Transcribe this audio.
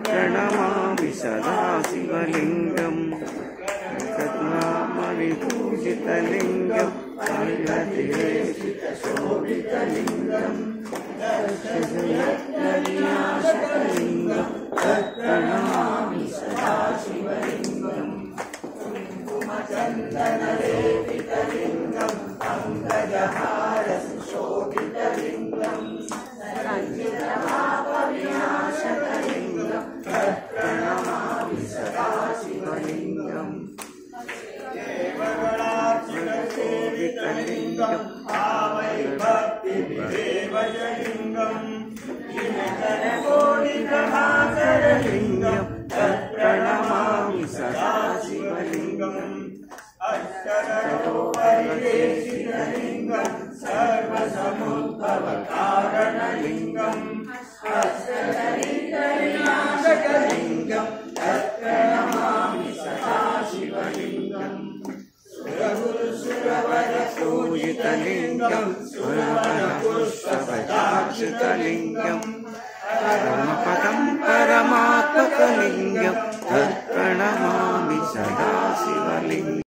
प्रणमामि सदा शिवलिंगं विभूषितलिंगं शोभितलिंगं प्रणमामि सदा शिवलिंगं कुङ्कुमचन्दनलेपितलिंगं पंकजहार सुशोभितलिंगं रञ्जितपापविनाशकलिंगं प्रणमामि सदा शिवलिंगं देवगणार्चितसेवितलिंगं आवै भक्तिविदेवजलिंगं दिनकरकोटिप्रभाकरलिंगं प्रणमामि सदा शिवलिंगम् अष्टदशोपरिवेशितलिंगं सर्वसमुद्भवकारणलिंगं हस्तदरिद्रविनाशकलिंगं प्रणमामि सदा शिवलिंगं सुरगुरुसुरवरपूजितलिंगं सुरवरपुष्पकटाक्षितलिंगं धर्मपदं